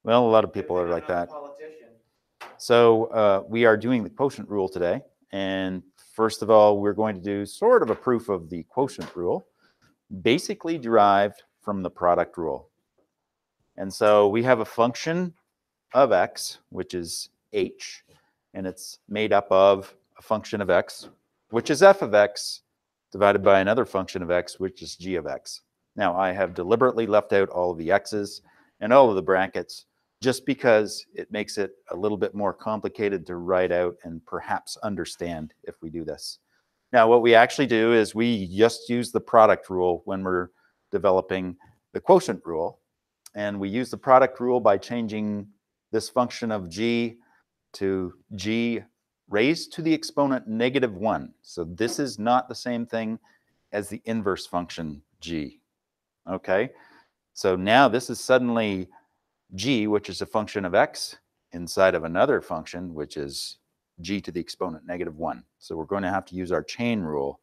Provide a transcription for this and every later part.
Well, a lot of people are like that. Politician. So we are doing the quotient rule today. And first of all, we're going to do sort of a proof of the quotient rule, basically derived from the product rule. And so we have a function of x, which is h, and it's made up of a function of x, which is f of x, divided by another function of x, which is g of x. Now, I have deliberately left out all of the x's and all of the brackets just because it makes it a little bit more complicated to write out and perhaps understand if we do this. Now, what we actually do is we just use the product rule when we're developing the quotient rule. And we use the product rule by changing this function of g to g raised to the exponent -1. So this is not the same thing as the inverse function g. Okay? So now this is suddenly g, which is a function of x, inside of another function, which is g to the exponent -1. So we're going to have to use our chain rule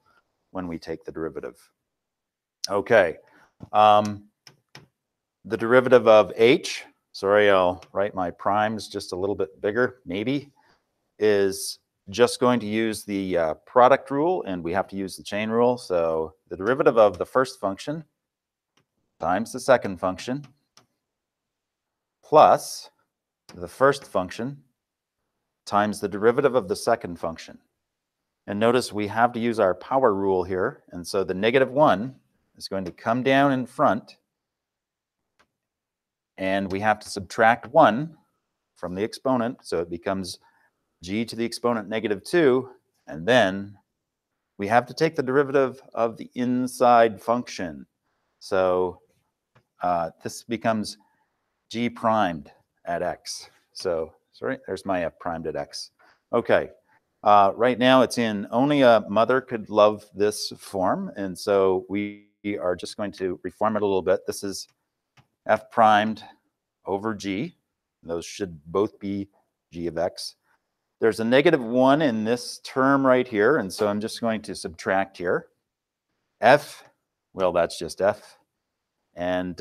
when we take the derivative. Okay. The derivative of h, sorry, I'll write my primes just a little bit bigger, maybe, is just going to use the product rule, and we have to use the chain rule. So the derivative of the first function times the second function plus the first function times the derivative of the second function. And notice we have to use our power rule here, and so the -1 is going to come down in front, and we have to subtract 1 from the exponent, so it becomes g to the exponent -2, and then we have to take the derivative of the inside function. So this becomes g primed at x. So, sorry, there's my f primed at x. Okay, right now it's in only a mother could love this form, and so we are just going to reform it a little bit. This is f primed over g. Those should both be g of x. There's a -1 in this term right here, and so I'm just going to subtract here. F, well, that's just f. And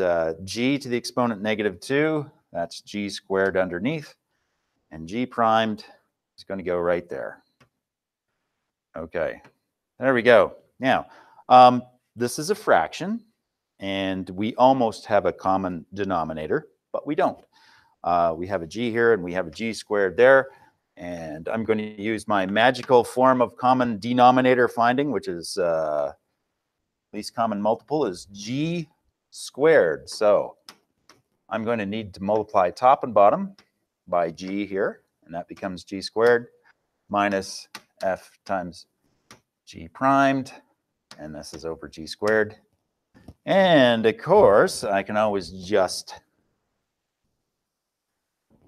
g to the exponent -2, that's g squared underneath. And g primed is going to go right there. Okay, there we go. Now, this is a fraction, and we almost have a common denominator, but we don't. We have a g here, and we have a g squared there. And I'm going to use my magical form of common denominator finding, which is least common multiple is g squared. So I'm going to need to multiply top and bottom by g here, and that becomes g squared minus f times g primed, and this is over g squared. And of course, I can always just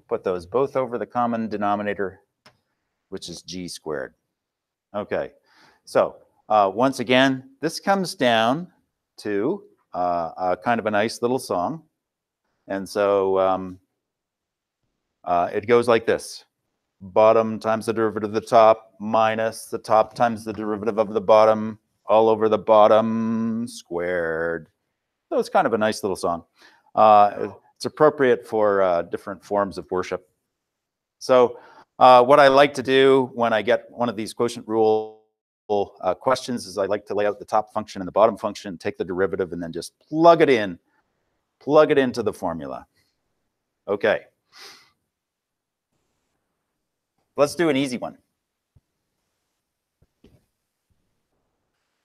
put those both over the common denominator, which is g squared. Okay, so once again, this comes down to kind of a nice little song. And so it goes like this. Bottom times the derivative of the top minus the top times the derivative of the bottom all over the bottom squared. So it's kind of a nice little song. It's appropriate for different forms of worship. So what I like to do when I get one of these quotient rule questions is I like to lay out the top function and the bottom function, take the derivative, and then just plug it into the formula. Okay. Let's do an easy one.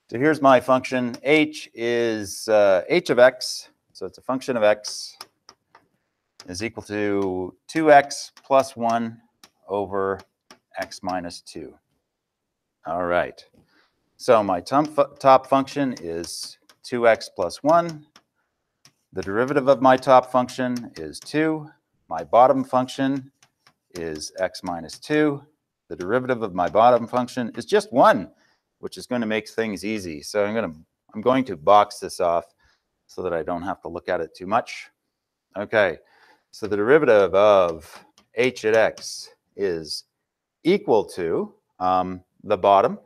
So here's my function. H is h of x, so it's a function of x, is equal to 2x plus 1 over x minus 2. All right. So my top function is 2x plus 1. The derivative of my top function is 2. My bottom function is x minus 2. The derivative of my bottom function is just 1, which is going to make things easy. So I'm going to box this off so that I don't have to look at it too much. Okay, so the derivative of h at x is equal to the bottom,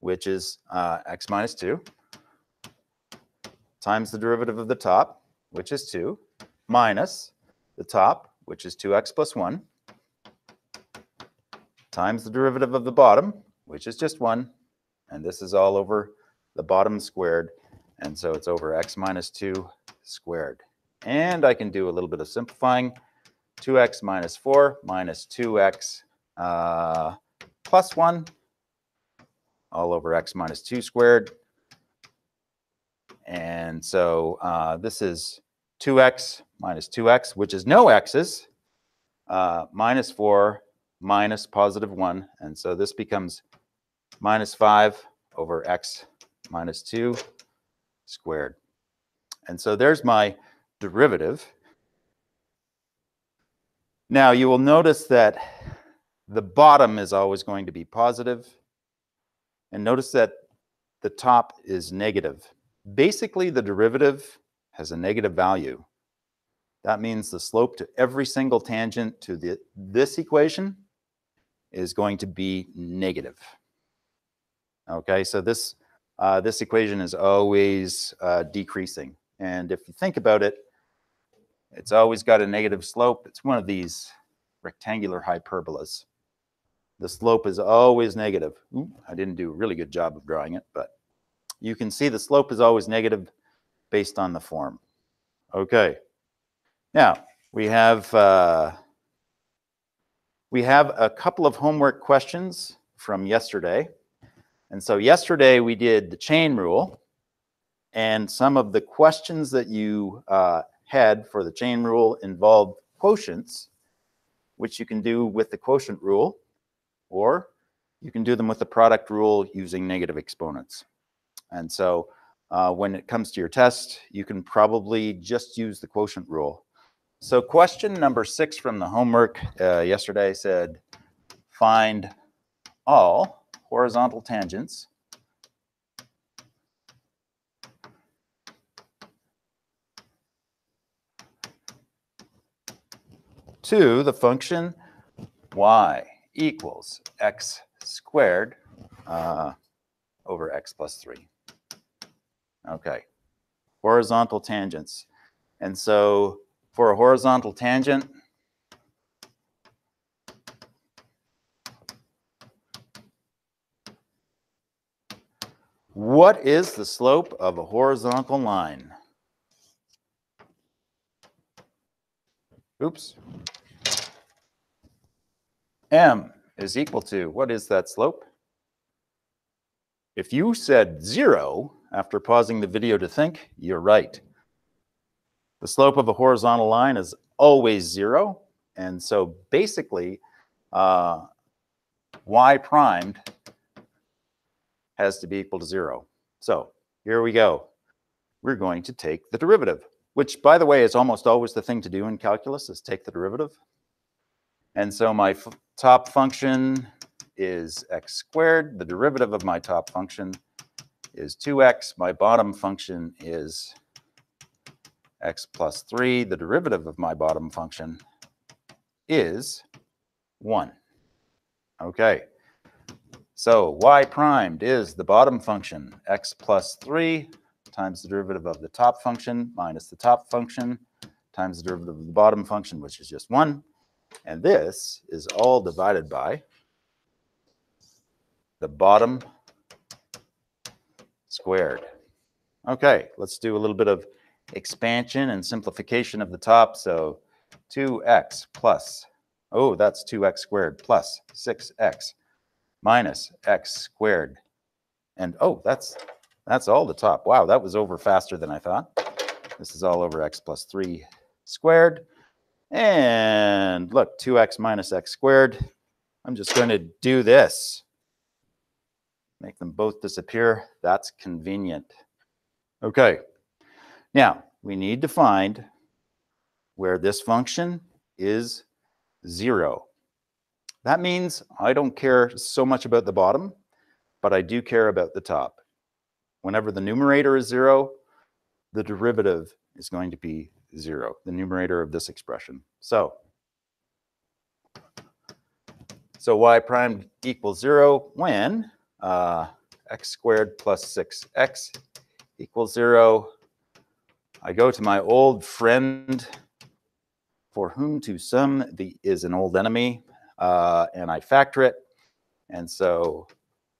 which is x minus 2, times the derivative of the top, which is 2, minus the top, which is 2x plus 1, times the derivative of the bottom, which is just 1, and this is all over the bottom squared, and so it's over x minus 2 squared. And I can do a little bit of simplifying. 2x minus 4 minus 2x plus 1 all over x minus 2 squared. And so this is 2x minus 2x, which is no x's, minus 4 minus positive 1. And so this becomes minus 5 over x minus 2 squared. And so there's my derivative. Now you will notice that the bottom is always going to be positive. And notice that the top is negative. Basically, the derivative has a negative value. That means the slope to every single tangent to this equation is going to be negative. Okay, so this equation is always decreasing. And if you think about it, it's always got a negative slope. It's one of these rectangular hyperbolas. The slope is always negative. Ooh, I didn't do a really good job of drawing it, but you can see the slope is always negative based on the form. Okay. Now, we have a couple of homework questions from yesterday. And so yesterday we did the chain rule, and some of the questions that you had for the chain rule involved quotients, which you can do with the quotient rule, or you can do them with the product rule using negative exponents. And so when it comes to your test, you can probably just use the quotient rule. So question number 6 from the homework yesterday said, find all horizontal tangents to the function y equals x squared over x plus 3. Okay, horizontal tangents. And so for a horizontal tangent, what is the slope of a horizontal line? Oops. M is equal to, what is that slope? If you said 0 after pausing the video to think, you're right. The slope of a horizontal line is always 0. And so basically, y primed has to be equal to 0. So here we go. We're going to take the derivative, which, by the way, is almost always the thing to do in calculus, is take the derivative. And so my top function is x squared. The derivative of my top function is 2x. My bottom function is x plus 3. The derivative of my bottom function is 1. Okay. So y primed is the bottom function, x plus 3 times the derivative of the top function minus the top function times the derivative of the bottom function, which is just 1. And this is all divided by the bottom squared. Okay, let's do a little bit of expansion and simplification of the top. So 2x plus, oh, that's 2x squared plus 6x minus x squared. And oh, that's all the top. Wow, that was over faster than I thought. This is all over x plus 3 squared. And look, 2x minus x squared. I'm just going to do this. Make them both disappear. That's convenient. Okay. Now, we need to find where this function is 0. That means I don't care so much about the bottom, but I do care about the top. Whenever the numerator is 0, the derivative is going to be 0, the numerator of this expression. So y prime equals 0 when x squared plus 6x equals 0. I go to my old friend for whom to sum is an old enemy, and I factor it. And so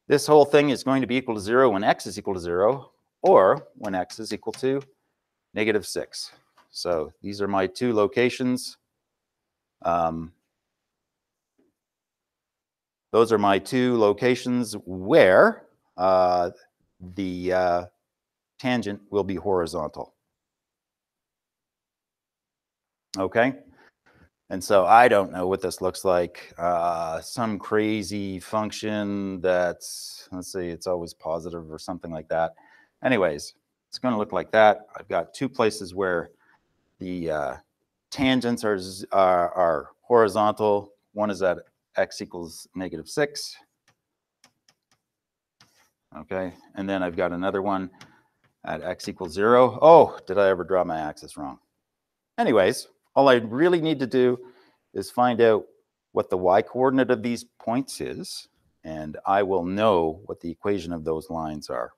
this whole thing is going to be equal to 0 when x is equal to 0, or when x is equal to -6. So these are my two locations. Those are my two locations where the tangent will be horizontal. Okay? And so I don't know what this looks like. Some crazy function that's, let's say it's always positive or something like that. Anyways, it's going to look like that. I've got two places where the tangents are horizontal. One is at x equals -6. Okay, and then I've got another one at x equals 0. Oh, did I ever draw my axis wrong? Anyways, all I really need to do is find out what the y-coordinate of these points is, and I will know what the equation of those lines are.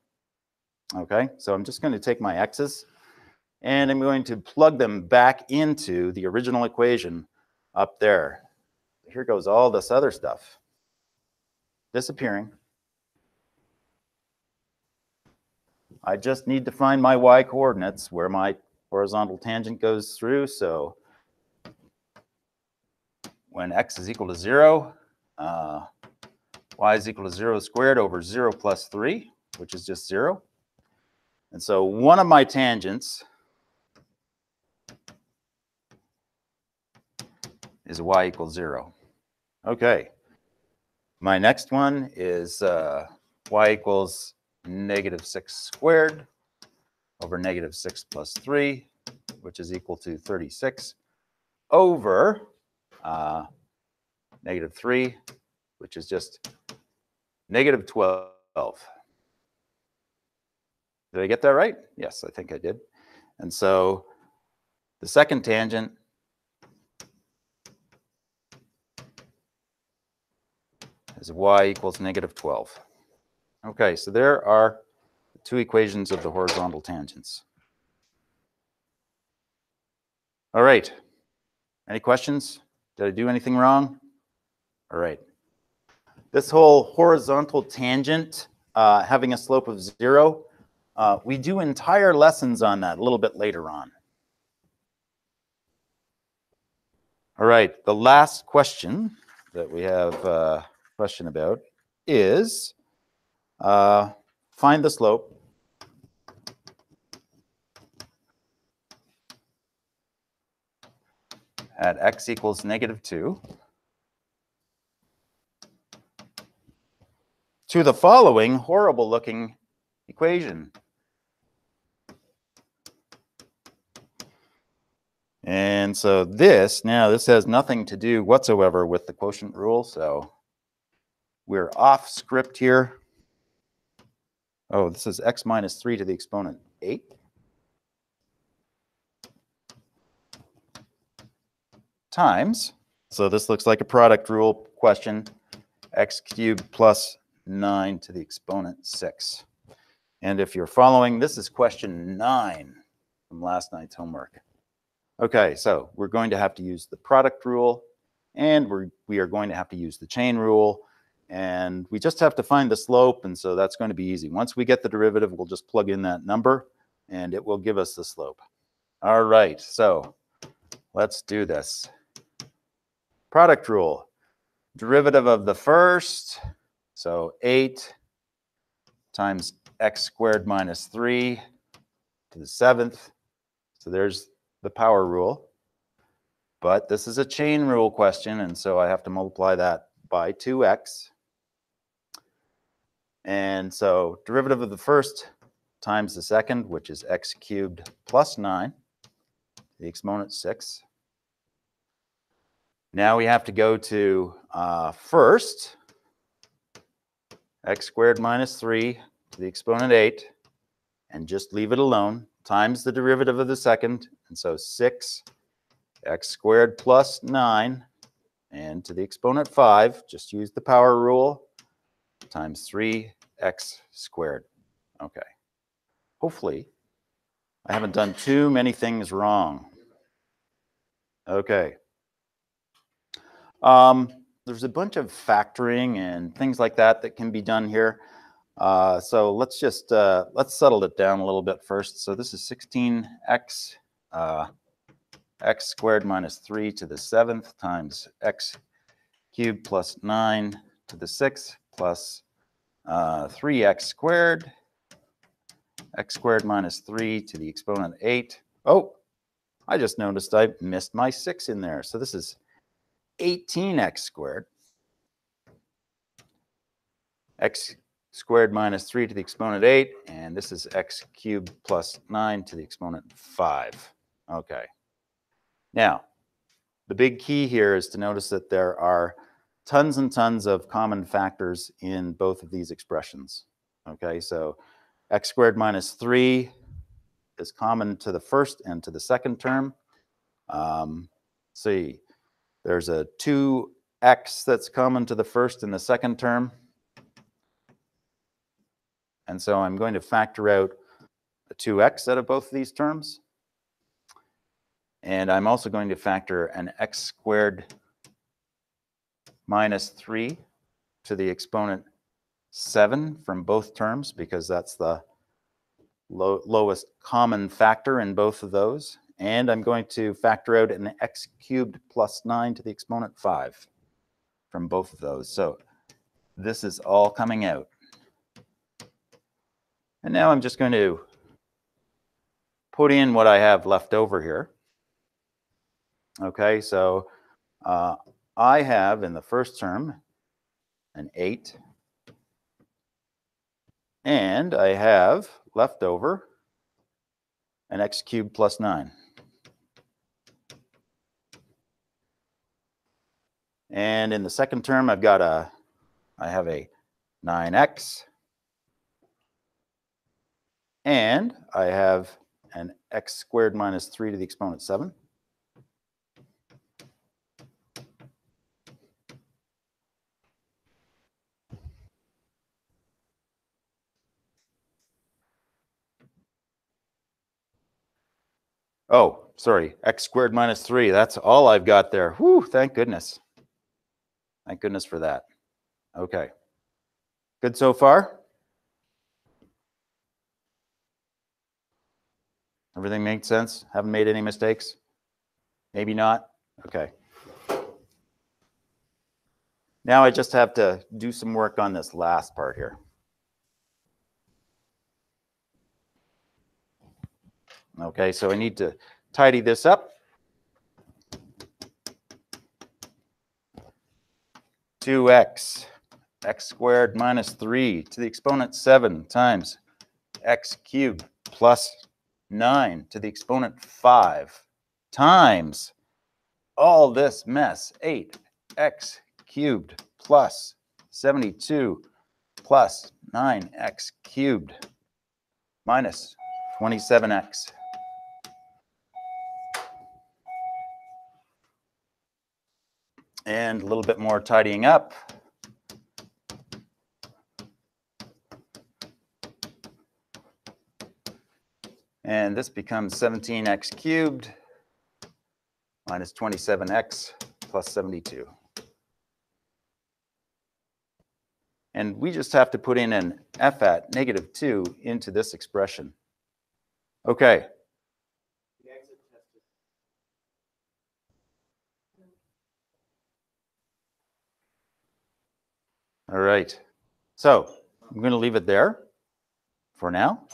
Okay, so I'm just going to take my x's, and I'm going to plug them back into the original equation up there. Here goes all this other stuff disappearing. I just need to find my y-coordinates where my horizontal tangent goes through. So when x is equal to 0, y is equal to 0 squared over 0 plus 3, which is just 0. And so one of my tangents is y equals 0. Okay. My next one is y equals -6 squared over -6 plus 3, which is equal to 36, over -3, which is just -12. Did I get that right? Yes, I think I did. And so the second tangent is y equals -12. Okay, so there are the two equations of the horizontal tangents. All right. Any questions? Did I do anything wrong? All right. This whole horizontal tangent having a slope of 0, we do entire lessons on that a little bit later on. All right, the last question that we have a question about is find the slope at x equals -2 to the following horrible-looking equation. And so this has nothing to do whatsoever with the quotient rule, so we're off script here. Oh, this is x minus 3 to the exponent 8. Times, so this looks like a product rule question, x cubed plus 9 to the exponent 6. And if you're following, this is question 9 from last night's homework. Okay, so we're going to have to use the product rule, and we are going to have to use the chain rule, and we just have to find the slope, and so that's going to be easy. Once we get the derivative, we'll just plug in that number, and it will give us the slope. All right, so let's do this. Product rule, derivative of the first, so 8 times x squared minus 3 to the 7th. So there's the power rule. But this is a chain rule question, and so I have to multiply that by 2x. And so derivative of the first times the second, which is x cubed plus 9, the exponent 6. Now we have to go to first, x squared minus 3 to the exponent 8, and just leave it alone, times the derivative of the second, and so 6 x squared plus 9, and to the exponent 5, just use the power rule, times 3x squared. Okay. Hopefully, I haven't done too many things wrong. Okay. There's a bunch of factoring and things like that that can be done here. So let's just let's settle it down a little bit first. So this is 16x x squared minus 3 to the 7th times x cubed plus 9 to the 6th plus 3x squared, x squared minus 3 to the exponent 8. Oh, I just noticed I missed my 6 in there. So this is 18x squared, x squared minus 3 to the exponent 8, and this is x cubed plus 9 to the exponent 5. Okay. Now, the big key here is to notice that there are tons and tons of common factors in both of these expressions. Okay, so x squared minus 3 is common to the first and to the second term. See, there's a 2x that's common to the first and the second term. And so I'm going to factor out a 2x out of both of these terms. And I'm also going to factor an x squared minus 3 to the exponent 7 from both terms, because that's the lowest common factor in both of those. And I'm going to factor out an x cubed plus 9 to the exponent 5 from both of those. So this is all coming out. And now I'm just going to put in what I have left over here. Okay, so I have in the first term an 8. And I have left over an x cubed plus 9. And in the second term, I have a 9x. And I have an x squared minus 3 to the exponent 7. Oh, sorry, x squared minus 3. That's all I've got there. Whew, thank goodness. Thank goodness for that. Okay. Good so far? Everything makes sense? Haven't made any mistakes? Maybe not? Okay. Now I just have to do some work on this last part here. Okay, so I need to tidy this up. 2x, x squared minus 3 to the exponent 7 times x cubed plus 9 to the exponent 5 times all this mess, 8x cubed plus 72 plus 9x cubed minus 27x. And a little bit more tidying up. And this becomes 17x cubed minus 27x plus 72. And we just have to put in an f at -2 into this expression. Okay. All right. So I'm going to leave it there for now.